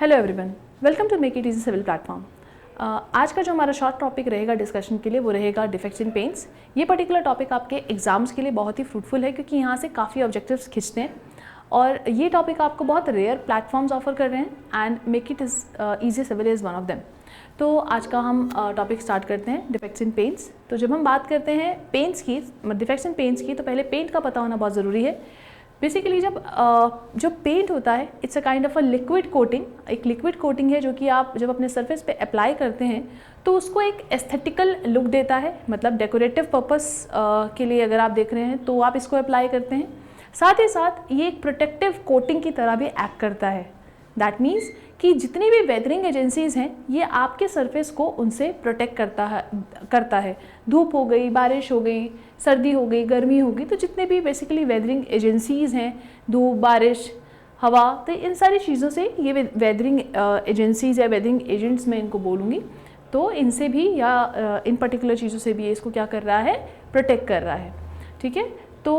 Hello everyone, welcome to Make It Easy Civil platform. आज का जो हमारा शॉर्ट टॉपिक रहेगा डिस्कशन के लिए वो रहेगा डिफेक्ट्स इन पेंट्स। ये पर्टिकुलर टॉपिक आपके एग्जाम्स के लिए बहुत ही फ्रूटफुल है क्योंकि यहाँ से काफ़ी ऑब्जेक्टिव्स खींचते हैं और ये टॉपिक आपको बहुत रेयर प्लेटफॉर्म्स ऑफर कर रहे हैं and Make It is Easy Civil is one of them. तो आज का हम टॉपिक स्टार्ट करते हैं डिफेक्ट्स इन पेंट्स। तो जब हम बात करते हैं पेंट्स की, डिफेक्ट्स इन पेंट्स की, तो पहले पेंट का पता होना बहुत ज़रूरी है। बेसिकली जो पेंट होता है it's a kind of a liquid coating, एक लिक्विड कोटिंग है जो कि आप जब अपने सरफेस पे अप्लाई करते हैं तो उसको एक एस्थेटिकल लुक देता है। मतलब डेकोरेटिव पर्पस के लिए अगर आप देख रहे हैं तो आप इसको अप्लाई करते हैं। साथ ही साथ ये एक प्रोटेक्टिव कोटिंग की तरह भी एक्ट करता है। दैट मीन्स कि जितनी भी वेदरिंग एजेंसीज़ हैं ये आपके सरफेस को उनसे प्रोटेक्ट करता है। धूप हो गई, बारिश हो गई, सर्दी हो गई, गर्मी हो गई, तो जितने भी बेसिकली वेदरिंग एजेंसीज़ हैं, धूप, बारिश, हवा, तो इन सारी चीज़ों से ये वेदरिंग एजेंसीज़ या वेदरिंग एजेंट्स मैं इनको बोलूँगी, तो इनसे भी या इन पर्टिकुलर चीज़ों से भी इसको क्या कर रहा है, प्रोटेक्ट कर रहा है। ठीक है। तो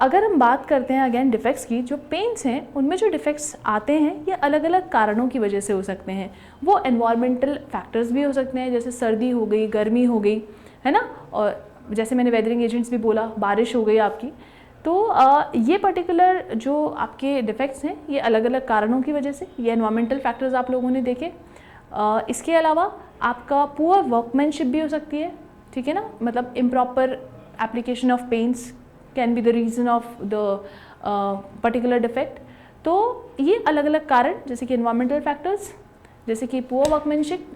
अगर हम बात करते हैं अगेन डिफेक्ट्स की, जो पेंट्स हैं उनमें जो डिफेक्ट्स आते हैं ये अलग अलग कारणों की वजह से हो सकते हैं। वो एनवायरमेंटल फैक्टर्स भी हो सकते हैं, जैसे सर्दी हो गई, गर्मी हो गई, है ना, और जैसे मैंने वेदरिंग एजेंट्स भी बोला, बारिश हो गई आपकी। तो ये पर्टिकुलर जो आपके डिफेक्ट्स हैं ये अलग अलग कारणों की वजह से, ये एनवायरमेंटल फैक्टर्स आप लोगों ने देखे। इसके अलावा आपका पुअर वर्कमैनशिप भी हो सकती है। ठीक है ना, मतलब improper application of paints can be the reason of the particular defect. तो ये अलग अलग कारण, जैसे कि एनवायरमेंटल फैक्टर्स, जैसे कि पुअर वर्कमैनशिप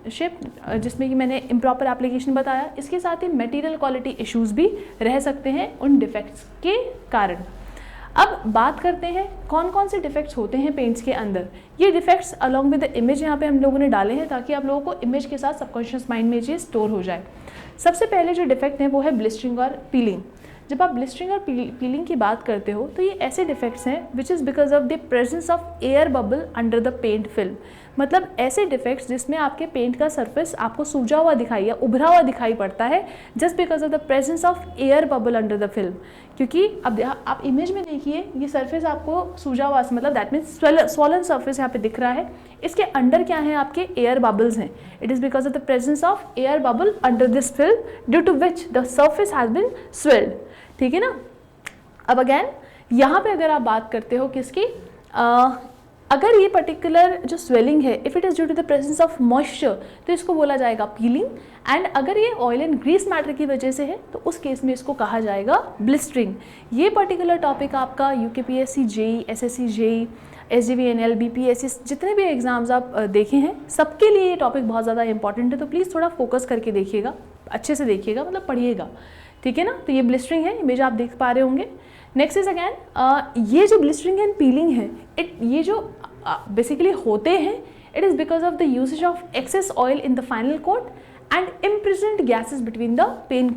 जिसमें कि मैंने इम्प्रॉपर एप्लीकेशन बताया, इसके साथ ही मटेरियल क्वालिटी इश्यूज भी रह सकते हैं उन डिफेक्ट्स के कारण। अब बात करते हैं कौन कौन से डिफेक्ट्स होते हैं पेंट्स के अंदर। ये defects along with the image यहाँ पे हम लोगों ने डाले हैं ताकि आप लोगों को इमेज के साथ सबकॉन्शियस माइंड में ये स्टोर हो जाए। सबसे पहले जो डिफेक्ट है वो है ब्लिस्टरिंग और पीलिंग। जब आप ब्लिस्टरिंग और पीलिंग की बात करते हो तो ये ऐसे डिफेक्ट्स हैं which is because of the presence of air bubble under the paint film. मतलब ऐसे डिफेक्ट्स जिसमें आपके पेंट का सरफेस आपको सूजा हुआ दिखाई या उभरा हुआ दिखाई पड़ता है just because of the presence of air bubble under the film. क्योंकि अब आप इमेज में देखिए, ये सरफेस आपको सूजा हुआ, मतलब दैट मीन्स स्वॉलन सरफेस यहाँ पे दिख रहा है। इसके अंडर क्या है, आपके एयर बबल्स हैं। It is because of the presence of air bubble under this film due to which the surface has been swelled. ठीक है ना। अब अगेन यहाँ पे अगर आप बात करते हो किसकी, अगर ये पर्टिकुलर जो स्वेलिंग है if it is due to the presence of moisture तो इसको बोला जाएगा पीलिंग। एंड अगर ये ऑयल एंड ग्रीस मैटर की वजह से है तो उस केस में इसको कहा जाएगा ब्लिस्टरिंग। ये पर्टिकुलर टॉपिक आपका UKPSC, JE, SSC, JE, SGVNL, BPSC जितने भी एग्जाम्स आप देखे हैं सबके लिए ये टॉपिक बहुत ज़्यादा इंपॉर्टेंट है। तो प्लीज़ थोड़ा फोकस करके देखिएगा, अच्छे से देखिएगा, मतलब पढ़िएगा। ठीक है ना। तो ये ब्लिस्टरिंग है, इमेज आप देख पा रहे होंगे। नेक्स्ट इज अगैन ये जो ब्लिस्टरिंग एंड पीलिंग है, ये जो बेसिकली होते हैं it is because of the usage of excess oil in the final coat and impregnant gases between the paint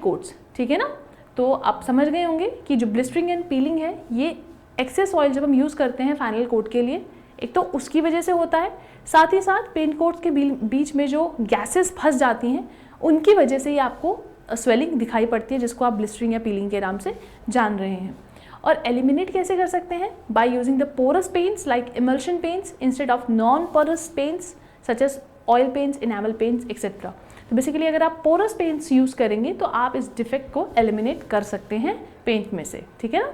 coats. ठीक है ना। तो आप समझ गए होंगे कि जो ब्लिस्टरिंग एंड पीलिंग है ये एक्सेस ऑयल जब हम यूज़ करते हैं फाइनल कोट के लिए, एक तो उसकी वजह से होता है, साथ ही साथ पेंट कोट्स के बीच में जो गैसेस फंस जाती हैं उनकी वजह से ये आपको स्वेलिंग दिखाई पड़ती है, जिसको आप ब्लिस्टरिंग या पीलिंग के नाम से जान रहे हैं। और एलिमिनेट कैसे कर सकते हैं, by using the porous paints like emulsion paints instead of non porous paints such as oil paints, enamel paints etcetera. तो बेसिकली अगर आप पोरस पेंट्स यूज़ करेंगे तो आप इस डिफेक्ट को एलिमिनेट कर सकते हैं पेंट में से। ठीक है ना।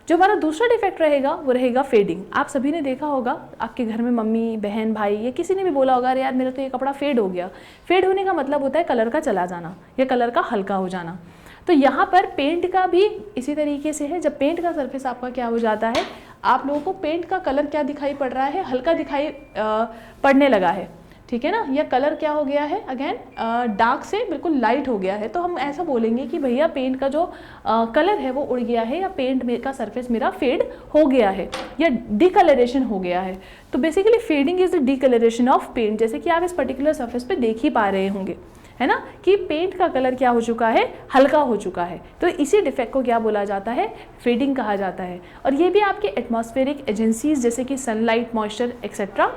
जो हमारा दूसरा डिफेक्ट रहेगा वो रहेगा फेडिंग। आप सभी ने देखा होगा आपके घर में मम्मी, बहन, भाई या किसी ने भी बोला होगा अरे यार मेरा तो ये कपड़ा फेड हो गया। फेड होने का मतलब होता है कलर का चला जाना या कलर का हल्का हो जाना। तो यहाँ पर पेंट का भी इसी तरीके से है। जब पेंट का सरफेस आपका क्या हो जाता है, आप लोगों को पेंट का कलर क्या दिखाई पड़ रहा है, हल्का दिखाई पड़ने लगा है। ठीक है ना। या कलर क्या हो गया है, अगेन डार्क से बिल्कुल लाइट हो गया है, तो हम ऐसा बोलेंगे कि भैया पेंट का जो कलर है वो उड़ गया है या पेंट का सरफेस मेरा फेड हो गया है या डिकलरेशन हो गया है। तो basically fading is the decolouration of paint, जैसे कि आप इस पर्टिकुलर सरफेस पे देख ही पा रहे होंगे, है ना, कि पेंट का कलर क्या हो चुका है, हल्का हो चुका है। तो इसी डिफेक्ट को क्या बोला जाता है, फेडिंग कहा जाता है। और ये भी आपके एटमॉस्फेरिक एजेंसीज जैसे कि सनलाइट, मॉइस्चर एक्सेट्रा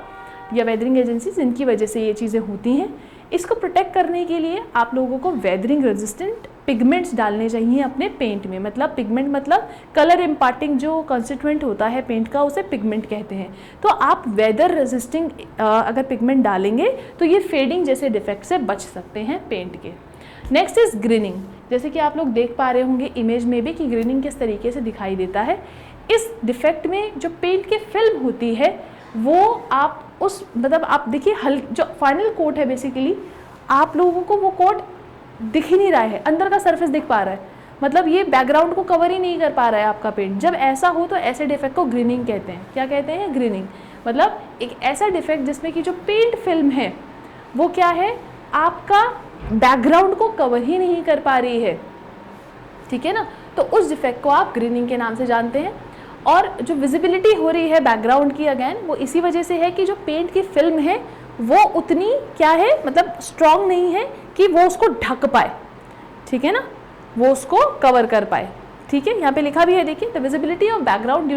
या वेदरिंग एजेंसीज, इनकी वजह से ये चीज़ें होती हैं। इसको प्रोटेक्ट करने के लिए आप लोगों को वेदरिंग रेजिस्टेंट पिगमेंट्स डालने चाहिए अपने पेंट में। मतलब पिगमेंट मतलब कलर इम्पार्टिंग जो कंस्टिट्यूएंट होता है पेंट का, उसे पिगमेंट कहते हैं। तो आप वेदर रेजिस्टिंग अगर पिगमेंट डालेंगे तो ये फेडिंग जैसे डिफेक्ट से बच सकते हैं पेंट के। Next is grinning. जैसे कि आप लोग देख पा रहे होंगे इमेज में भी कि ग्रीनिंग किस तरीके से दिखाई देता है। इस डिफेक्ट में जो पेंट की फिल्म होती है वो आप उस मतलब आप देखिए जो फाइनल कोट है बेसिकली आप लोगों को वो कोट दिख ही नहीं रहा है, अंदर का सरफेस दिख पा रहा है, मतलब ये बैकग्राउंड को कवर ही नहीं कर पा रहा है आपका पेंट। जब ऐसा हो तो ऐसे डिफेक्ट को ग्रीनिंग कहते हैं। क्या कहते हैं? ग्रीनिंग। मतलब एक ऐसा डिफेक्ट जिसमें कि जो पेंट फिल्म है वो क्या है, आपका बैकग्राउंड को कवर ही नहीं कर पा रही है, ठीक है ना। तो उस डिफेक्ट को आप ग्रीनिंग के नाम से जानते हैं। और जो विजिबिलिटी हो रही है बैकग्राउंड की अगेन वो इसी वजह से है कि जो पेंट की फिल्म है वो उतनी क्या है, मतलब स्ट्रॉन्ग नहीं है कि वो उसको ढक पाए, ठीक है ना, वो उसको कवर कर पाए। ठीक है, यहाँ पे लिखा भी है देखिए, the visibility of background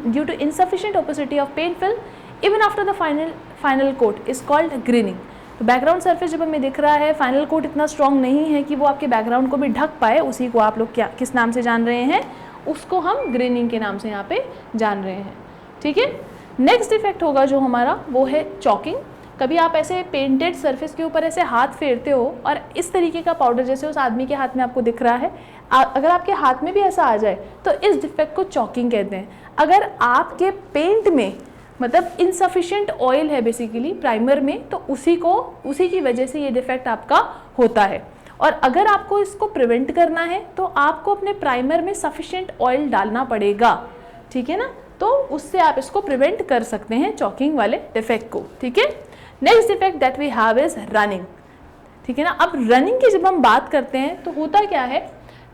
due to insufficient opacity of paint film even after the final coat is called grinning. तो बैकग्राउंड सरफेस जब हमें दिख रहा है, फाइनल कोट इतना स्ट्रॉन्ग नहीं है कि वो आपके बैकग्राउंड को भी ढक पाए, उसी को आप लोग क्या किस नाम से जान रहे हैं, उसको हम ग्रीनिंग के नाम से यहाँ पे जान रहे हैं। ठीक है, नेक्स्ट इफेक्ट होगा जो हमारा वो है चॉकिंग। कभी आप ऐसे पेंटेड सरफेस के ऊपर ऐसे हाथ फेरते हो और इस तरीके का पाउडर जैसे उस आदमी के हाथ में आपको दिख रहा है, अगर आपके हाथ में भी ऐसा आ जाए तो इस डिफेक्ट को चॉकिंग कहते हैं। अगर आपके पेंट में मतलब इनसफिशिएंट ऑयल है बेसिकली प्राइमर में, तो उसी की वजह से ये डिफेक्ट आपका होता है। और अगर आपको इसको प्रिवेंट करना है तो आपको अपने प्राइमर में सफिशिएंट ऑयल डालना पड़ेगा, ठीक है ना, तो उससे आप इसको प्रिवेंट कर सकते हैं चॉकिंग वाले डिफेक्ट को। ठीक है, next defect that we have is running. ठीक है ना, अब रनिंग की जब हम बात करते हैं तो होता क्या है,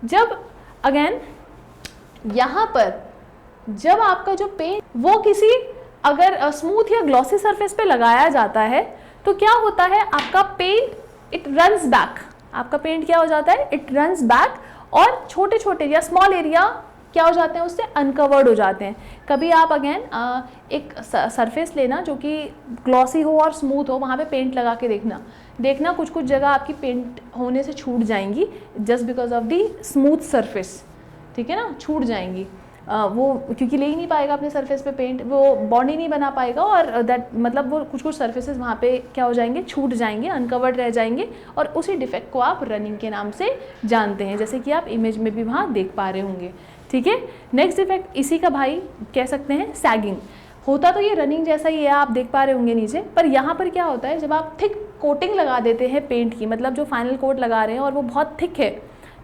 जब अगेन यहाँ पर जब आपका जो पेंट वो किसी अगर स्मूथ या ग्लॉसी सरफेस पे लगाया जाता है तो क्या होता है, आपका पेंट इट रन्स बैक, आपका पेंट क्या हो जाता है, इट रन्स बैक, और छोटे छोटे या स्मॉल एरिया क्या हो जाते हैं, उससे अनकवर्ड हो जाते हैं। कभी आप अगेन एक सरफेस लेना जो कि ग्लॉसी हो और स्मूथ हो, वहाँ पे पेंट लगा के देखना कुछ कुछ जगह आपकी पेंट होने से छूट जाएंगी just because of the smooth surface, ठीक है ना, छूट जाएंगी वो क्योंकि ले ही नहीं पाएगा अपने सरफेस पे पेंट, वो बॉन्ड ही नहीं बना पाएगा, और दैट मतलब वो कुछ कुछ सरफेसेस वहाँ पे क्या हो जाएंगे, छूट जाएंगे, अनकवर्ड रह जाएंगे, और उसी डिफेक्ट को आप रनिंग के नाम से जानते हैं, जैसे कि आप इमेज में भी वहाँ देख पा रहे होंगे। ठीक है, नेक्स्ट डिफेक्ट इसी का भाई कह सकते हैं सैगिंग। होता तो ये रनिंग जैसा ही है, आप देख पा रहे होंगे नीचे, पर यहाँ पर क्या होता है, जब आप थिक कोटिंग लगा देते हैं पेंट की, मतलब जो फाइनल कोट लगा रहे हैं और वो बहुत थिक है,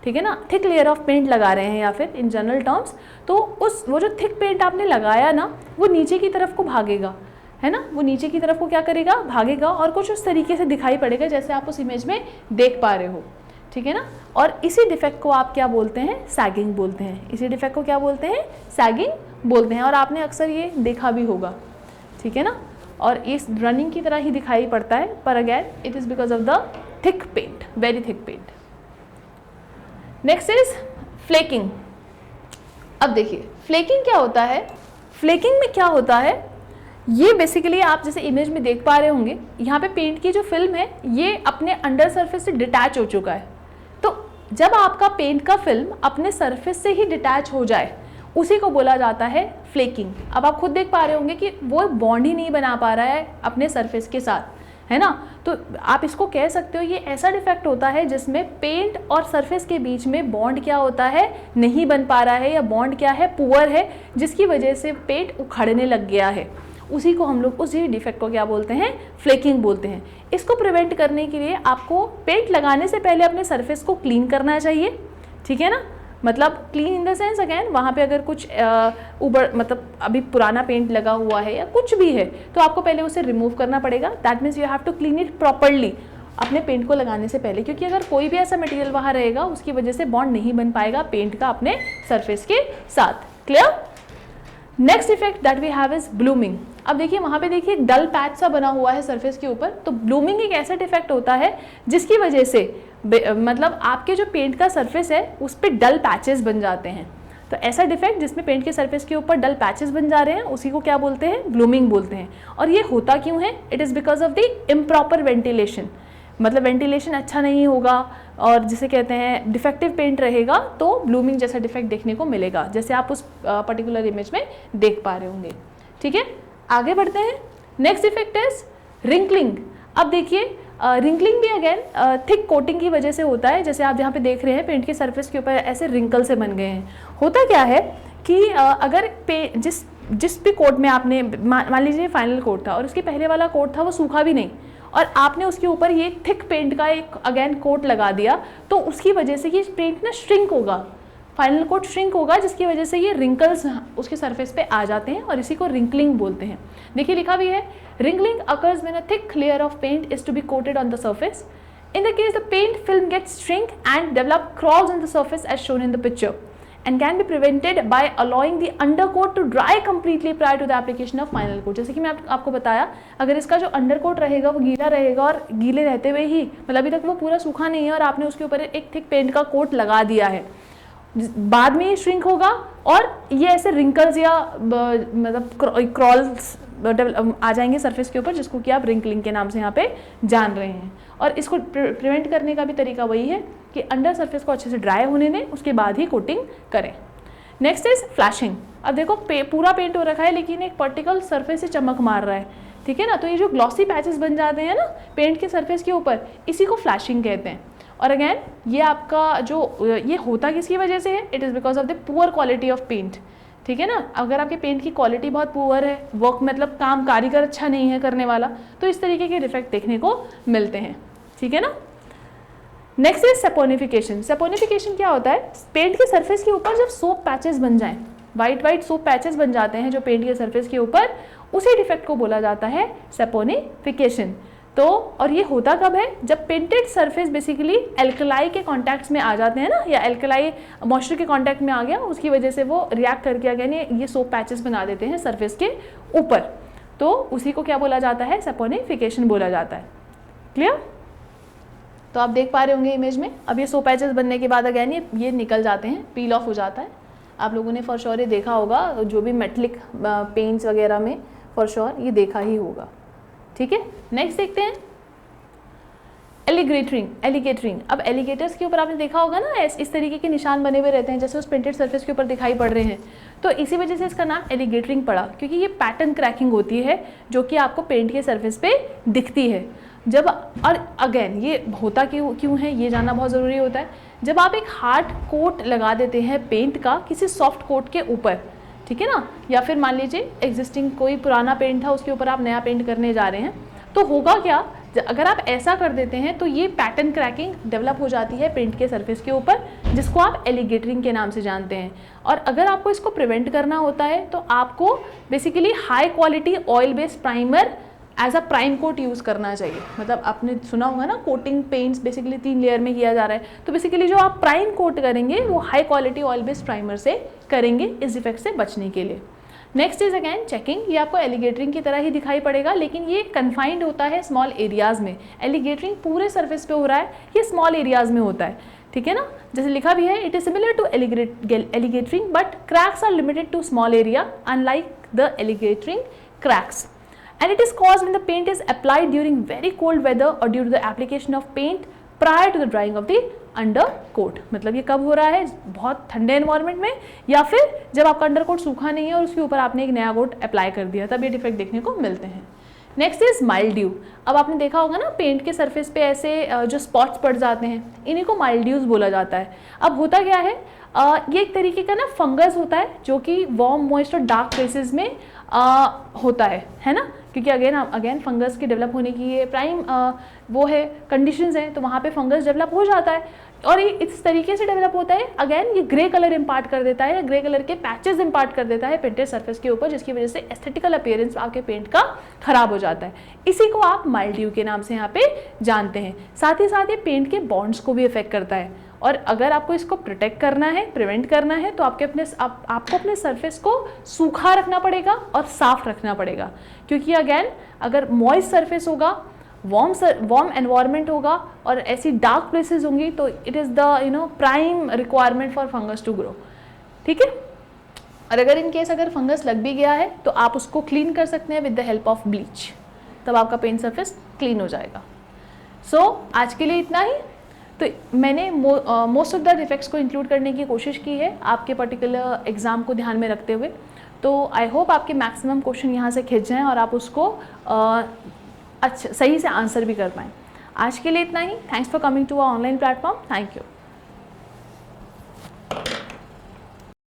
ठीक है ना, थिक लेयर ऑफ पेंट लगा रहे हैं या फिर इन जनरल टर्म्स, तो वो जो थिक पेंट आपने लगाया ना वो नीचे की तरफ को भागेगा, है ना, वो नीचे की तरफ को क्या करेगा, भागेगा, और कुछ उस तरीके से दिखाई पड़ेगा जैसे आप उस इमेज में देख पा रहे हो, ठीक है ना। और इसी डिफेक्ट को आप क्या बोलते हैं, सैगिंग बोलते हैं। इसी डिफेक्ट को क्या बोलते हैं, सैगिंग बोलते हैं, और आपने अक्सर ये देखा भी होगा, ठीक है ना, और इस रनिंग की तरह ही दिखाई पड़ता है, पर again it is because of the thick paint, very thick paint. Next is flaking. अब देखिए फ्लेकिंग क्या होता है, फ्लेकिंग में क्या होता है, ये बेसिकली आप जैसे इमेज में देख पा रहे होंगे, यहाँ पे पेंट की जो फिल्म है ये अपने अंडर सरफेस से डिटैच हो चुका है। तो जब आपका पेंट का फिल्म अपने सरफेस से ही डिटैच हो जाए उसी को बोला जाता है फ्लेकिंग। अब आप खुद देख पा रहे होंगे कि वो बॉन्ड ही नहीं बना पा रहा है अपने सरफेस के साथ, है ना, तो आप इसको कह सकते हो ये ऐसा डिफेक्ट होता है जिसमें पेंट और सरफेस के बीच में बॉन्ड क्या होता है, नहीं बन पा रहा है, या बॉन्ड क्या है, पुअर है, जिसकी वजह से पेंट उखड़ने लग गया है। उसी को हम लोग उसी डिफेक्ट को क्या बोलते हैं, फ्लेकिंग बोलते हैं। इसको प्रिवेंट करने के लिए आपको पेंट लगाने से पहले अपने सरफेस को क्लीन करना चाहिए, ठीक है ना, मतलब clean in the sense again वहाँ पे अगर कुछ मतलब अभी पुराना पेंट लगा हुआ है या कुछ भी है तो आपको पहले उसे रिमूव करना पड़ेगा। That means you have to clean it properly अपने पेंट को लगाने से पहले, क्योंकि अगर कोई भी ऐसा मटेरियल वहाँ रहेगा उसकी वजह से बॉन्ड नहीं बन पाएगा पेंट का अपने सरफेस के साथ। Clear. Next effect that we have is blooming. अब देखिए वहाँ पे देखिए डल पैच सा बना हुआ है सरफेस के ऊपर, तो ब्लूमिंग एक ऐसा डिफेक्ट होता है जिसकी वजह से मतलब आपके जो पेंट का सरफेस है उस पर डल पैचेस बन जाते हैं। तो ऐसा डिफेक्ट जिसमें पेंट के सरफेस के ऊपर डल पैचेस बन जा रहे हैं उसी को क्या बोलते हैं, ब्लूमिंग बोलते हैं। और ये होता क्यों है, it is because of the improper ventilation. मतलब वेंटिलेशन अच्छा नहीं होगा और जिसे कहते हैं डिफेक्टिव पेंट रहेगा तो ब्लूमिंग जैसा डिफेक्ट देखने को मिलेगा, जैसे आप उस पर्टिकुलर इमेज में देख पा रहे होंगे। ठीक है, आगे बढ़ते हैं। Next defect is wrinkling. अब देखिए रिंकलिंग भी अगेन थिक कोटिंग की वजह से होता है, जैसे आप यहाँ पे देख रहे हैं पेंट की सरफेस के ऊपर ऐसे रिंकल से बन गए हैं। होता क्या है कि अगर जिस भी कोट में आपने मान लीजिए फाइनल कोट था और उसके पहले वाला कोट था वो सूखा भी नहीं और आपने उसके ऊपर ये थिक पेंट का एक अगेन कोट लगा दिया, तो उसकी वजह से ये पेंट ना श्रिंक होगा, फाइनल कोट श्रिंक होगा, जिसकी वजह से ये रिंकल्स उसके सरफेस पे आ जाते हैं और इसी को रिंकलिंग बोलते हैं। देखिए लिखा भी है, wrinkling occurs when a thick layer of paint is to be coated on the surface. In the case the paint film gets shrink and develop crawls on the surface as shown in the picture and can be prevented by allowing the undercoat to dry completely prior to the application of final coat. जैसे कि मैं आपको बताया, अगर इसका जो undercoat रहेगा वो गीला रहेगा और गीले रहते हुए ही मतलब अभी तक वो पूरा सूखा नहीं है और आपने उसके ऊपर एक थिक पेंट का कोट लगा दिया है, बाद में ये श्रिंक होगा और ये ऐसे रिंकल्स या मतलब क्रॉल्स आ जाएंगे सरफेस के ऊपर, जिसको कि आप रिंकलिंग के नाम से यहाँ पे जान रहे हैं। और इसको प्रिवेंट करने का भी तरीका वही है कि अंडर सरफेस को अच्छे से ड्राई होने दें, उसके बाद ही कोटिंग करें। Next is flashing. अब देखो पूरा पेंट हो रखा है लेकिन एक पर्टिकुलर सरफेस से चमक मार रहा है, ठीक है ना, तो ये जो ग्लॉसी पैचेस बन जाते हैं ना पेंट के सरफेस के ऊपर, इसी को फ्लैशिंग कहते हैं। और अगेन ये आपका जो ये होता किसकी वजह से है, it is because of the poor quality of paint. ठीक है ना, अगर आपके पेंट की क्वालिटी बहुत पुअर है, वर्क मतलब काम कारीगर अच्छा नहीं है करने वाला, तो इस तरीके के डिफेक्ट देखने को मिलते हैं। ठीक है ना। Next is saponification. सेपोनिफिकेशन क्या होता है, पेंट के सरफेस के ऊपर जब सोप पैचेस बन जाएं, वाइट सोप पैचेस बन जाते हैं जो पेंट के सरफेस के ऊपर, उसी डिफेक्ट को बोला जाता है सेपोनिफिकेशन। तो और ये होता कब है, जब पेंटेड सरफेस बेसिकली एल्कलाई के कॉन्टैक्ट्स में आ जाते हैं ना, या एल्कलाई मॉइस्चर के कॉन्टैक्ट में आ गया, उसकी वजह से वो रिएक्ट करके अगेन ये सोप पैचेस बना देते हैं सरफेस के ऊपर, तो उसी को क्या बोला जाता है, सेपोनिफिकेशन बोला जाता है। क्लियर। तो आप देख पा रहे होंगे इमेज में, अब ये सोप पैचेस बनने के बाद अगेन ये निकल जाते हैं, पील ऑफ हो जाता है। आप लोगों ने फॉर श्योर ये देखा होगा, जो भी मेटलिक पेंट्स वगैरह में फॉर श्योर ये देखा ही होगा। ठीक है, नेक्स्ट देखते हैं एलिगेटरिंग। अब एलिगेटर्स के ऊपर आपने देखा होगा ना, इस तरीके के निशान बने हुए रहते हैं जैसे उस प्रिंटेड सरफेस के ऊपर दिखाई पड़ रहे हैं, तो इसी वजह से इसका नाम एलिगेटरिंग पड़ा, क्योंकि ये पैटर्न क्रैकिंग होती है जो कि आपको पेंट के सरफेस पे दिखती है। जब और अगेन ये होता क्यों है ये जानना बहुत ज़रूरी होता है। जब आप एक हार्ड कोट लगा देते हैं पेंट का किसी सॉफ्ट कोट के ऊपर, ठीक है ना, या फिर मान लीजिए एग्जिस्टिंग कोई पुराना पेंट था उसके ऊपर आप नया पेंट करने जा रहे हैं, तो होगा क्या, अगर आप ऐसा कर देते हैं तो ये पैटर्न क्रैकिंग डेवलप हो जाती है पेंट के सरफेस के ऊपर, जिसको आप एलिगेटरिंग के नाम से जानते हैं। और अगर आपको इसको प्रिवेंट करना होता है तो आपको basically high quality oil based primer as a prime coat use करना चाहिए। मतलब आपने सुना होगा ना, कोटिंग पेंट्स बेसिकली 3 लेयर में किया जा रहा है, तो बेसिकली जो आप प्राइम कोट करेंगे वो high quality oil based primer से करेंगे इस इफेक्ट से बचने के लिए। Next is again checking. ये आपको एलिगेटरिंग की तरह ही दिखाई पड़ेगा, लेकिन ये कन्फाइंड होता है स्मॉल एरियाज़ में। एलिगेटरिंग पूरे सरफेस पे हो रहा है, ये स्मॉल एरियाज़ में होता है, ठीक है ना, जैसे लिखा भी है, it is similar to alligatoring but cracks are limited to small area unlike the alligatoring cracks, and it is caused when the paint is applied during very cold weather or due to the application of paint prior to the drying of the undercoat। मतलब ये कब हो रहा है, बहुत ठंडे environment में, या फिर जब आपका अंडरकोट सूखा नहीं है और उसके ऊपर आपने एक नया कोट अप्लाई कर दिया, तब ये डिफेक्ट देखने को मिलते हैं। Next is mildew. अब आपने देखा होगा ना, पेंट के सरफेस पे ऐसे जो स्पॉट्स पड़ जाते हैं, इन्हीं को माइल्ड्यूज बोला जाता है। अब होता क्या है, ये एक तरीके का ना फंगस होता है जो कि वार्म मॉइस्ट और डार्क प्लेसेस में होता है ना, क्योंकि अगेन फंगस के डेवलप होने की ये प्राइम वो है कंडीशंस हैं, तो वहाँ पे फंगस डेवलप हो जाता है और ये इस तरीके से डेवलप होता है, अगेन ये ग्रे कलर इम्पार्ट कर देता है, ग्रे कलर के पैचेस इम्पार्ट कर देता है पेंटेड सरफेस के ऊपर, जिसकी वजह से एस्थेटिकल अपीयरेंस आपके पेंट का खराब हो जाता है। इसी को आप माइल्ड्यू के नाम से यहाँ पे जानते हैं। साथ ही साथ ये पेंट के बॉन्ड्स को भी इफेक्ट करता है, और अगर आपको इसको प्रोटेक्ट करना है, प्रिवेंट करना है, तो आपको अपने सरफेस को सूखा रखना पड़ेगा और साफ रखना पड़ेगा, क्योंकि अगेन अगर मॉइस्ट सरफेस होगा, वार्म एनवायरनमेंट होगा और ऐसी डार्क प्लेसेस होंगी, तो it is the prime requirement for fungus to grow. ठीक है, और अगर इन केस अगर फंगस लग भी गया है तो आप उसको क्लीन कर सकते हैं with the help of bleach, तब आपका पेंट सरफेस क्लीन हो जाएगा। आज के लिए इतना ही। तो मैंने मोस्ट ऑफ द डिफेक्ट्स को इंक्लूड करने की कोशिश की है आपके पर्टिकुलर एग्ज़ाम को ध्यान में रखते हुए। तो आई होप आपके मैक्सिमम क्वेश्चन यहाँ से खिंच जाएँ और आप उसको अच्छा सही से आंसर भी कर पाएँ। आज के लिए इतना ही। Thanks for coming to our online platform. Thank you.